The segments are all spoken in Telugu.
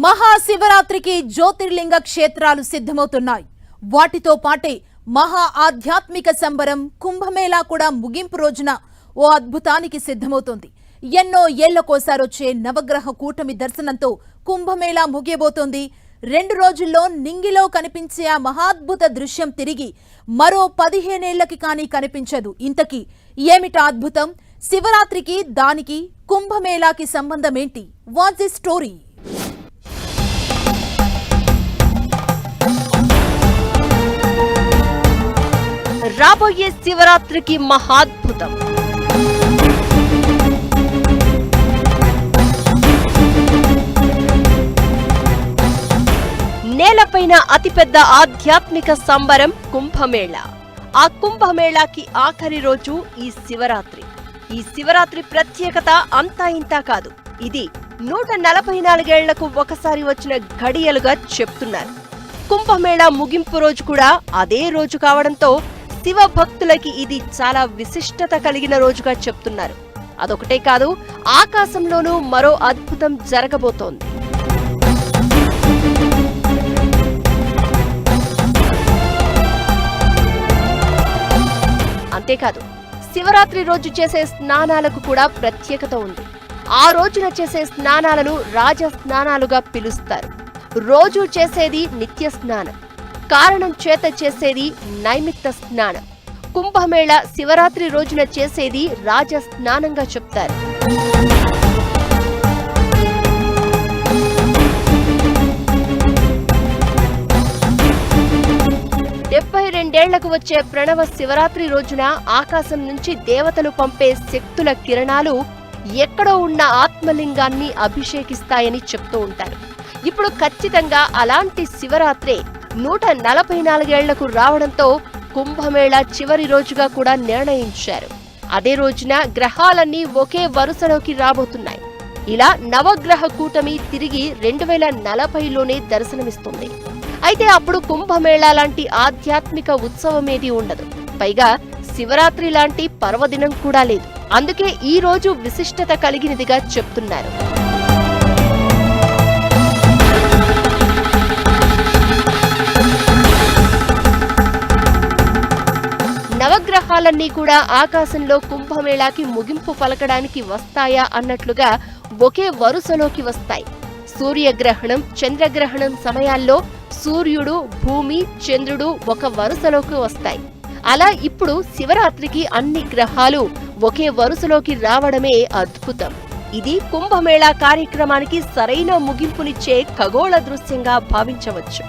మహాశివరాత్రికి జ్యోతిర్లింగ క్షేత్రాలు సిద్ధమవుతున్నాయి. వాటితో పాటే మహా ఆధ్యాత్మిక సంబరం కుంభమేళా కూడా ముగింపు రోజున ఓ అద్భుతానికి సిద్ధమవుతోంది. ఎన్నో ఏళ్లకోసారొచ్చే నవగ్రహ కూటమి దర్శనంతో కుంభమేళా ముగియబోతోంది. 2 రోజుల్లో నింగిలో కనిపించే ఆ మహాద్భుత దృశ్యం తిరిగి మరో 15 ఏళ్లకి కానీ కనిపించదు. ఇంతకీ ఏమిటా అద్భుతం? శివరాత్రికి దానికి కుంభమేళాకి సంబంధం ఏంటి? What's the story? రాబోయే శివరాత్రికి మహాద్భుతం. నేలపైన అతిపెద్ద ఆధ్యాత్మిక సంబరం కుంభమేళా. ఆ కుంభమేళాకి ఆఖరి రోజు ఈ శివరాత్రి. ఈ శివరాత్రి ప్రత్యేకత అంతా ఇంతా కాదు. ఇది 144 ఏళ్లకు ఒకసారి వచ్చిన ఘడియలుగా చెప్తున్నారు. కుంభమేళా ముగింపు రోజు కూడా అదే రోజు కావడంతో శివ భక్తులకి ఇది చాలా విశిష్టత కలిగిన రోజుగా చెప్తున్నారు. అదొకటే కాదు, ఆకాశంలోనూ మరో అద్భుతం జరగబోతోంది. అంతేకాదు, శివరాత్రి రోజు చేసే స్నానాలకు కూడా ప్రత్యేకత ఉంది. ఆ రోజున చేసే స్నానాలను రాజ స్నానాలుగా పిలుస్తారు. రోజు చేసేది నిత్య స్నానం, కారణం చేత చేసేది నైమిత్త స్నానం. కుంభమేళా శివరాత్రి రోజున చేసేది రాజ స్నానంగా చెప్తారు. 72 ఏళ్లకు వచ్చే ప్రణవ శివరాత్రి రోజున ఆకాశం నుంచి దేవతలు పంపే శక్తుల కిరణాలు ఎక్కడో ఉన్న ఆత్మలింగాన్ని అభిషేకిస్తాయని చెప్తూ ఉంటారు. ఇప్పుడు ఖచ్చితంగా అలాంటి శివరాత్రే 144 ఏళ్లకు రావడంతో కుంభమేళా చివరి రోజుగా కూడా నిర్ణయించారు. అదే రోజున గ్రహాలన్నీ ఒకే వరుసలోకి రాబోతున్నాయి. ఇలా నవగ్రహ కూటమి తిరిగి 2040లోనే దర్శనమిస్తుంది. అయితే అప్పుడు కుంభమేళా లాంటి ఆధ్యాత్మిక ఉత్సవమేదీ ఉండదు. పైగా శివరాత్రి లాంటి పర్వదినం కూడా లేదు. అందుకే ఈ రోజు విశిష్టత కలిగినదిగా చెప్తున్నారు. నవగ్రహాలన్నీ కూడా ఆకాశంలో కుంభమేళాకి ముగింపు పలకడానికి వస్తాయా అన్నట్లుగా ఒకే వరుసలోకి వస్తాయి. సూర్యగ్రహణం, చంద్రగ్రహణం సమయాల్లో సూర్యుడు, భూమి, చంద్రుడు ఒక వరుసలోకి వస్తాయి. అలా ఇప్పుడు శివరాత్రికి అన్ని గ్రహాలు ఒకే వరుసలోకి రావడమే అద్భుతం. ఇది కుంభమేళా కార్యక్రమానికి సరైన ముగింపునిచ్చే ఖగోళ దృశ్యంగా భావించవచ్చు.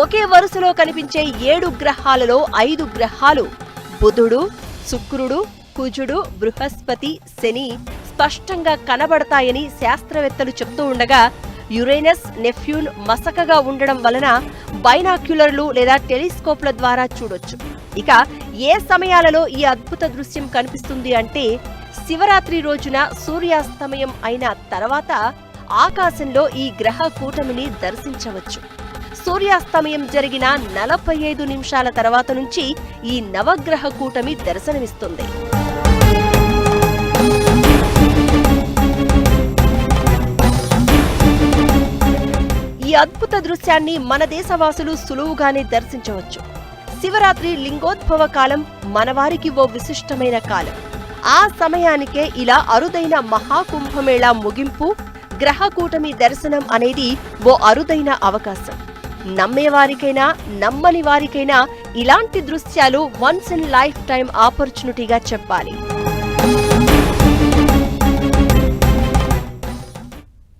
ఒకే వరుసలో కనిపించే 7 గ్రహాలలో 5 గ్రహాలు బుధుడు, శుక్రుడు, కుజుడు, బృహస్పతి, శని స్పష్టంగా కనబడతాయని శాస్త్రవేత్తలు చెప్తూ ఉండగా, యురేనస్, నెప్ట్యూన్ మసకగా ఉండడం వలన బైనాక్యులర్లు లేదా టెలిస్కోప్ల ద్వారా చూడొచ్చు. ఇక ఏ సమయాలలో ఈ అద్భుత దృశ్యం కనిపిస్తుంది అంటే, శివరాత్రి రోజున సూర్యాస్తమయం అయిన తర్వాత ఆకాశంలో ఈ గ్రహ కూటమిని దర్శించవచ్చు. సూర్యాస్తమయం జరిగిన 45 నిమిషాల తర్వాత నుంచి ఈ నవగ్రహ కూటమి దర్శనమిస్తుంది. ఈ అద్భుత దృశ్యాన్ని మన దేశవాసులు సులువుగానే దర్శించవచ్చు. శివరాత్రి లింగోద్భవ కాలం మనవారికి ఓ విశిష్టమైన కాలం. ఆ సమయానికే ఇలా అరుదైన మహాకుంభమేళా ముగింపు, గ్రహ కూటమి దర్శనం అనేది ఓ అరుదైన అవకాశం. నమ్మేవారికైనా నమ్మని వారికైనా ఇలాంటి దృశ్యాలు వన్స్ ఇన్ లైఫ్ టైం ఆపర్చునిటీగా చెప్పాలి.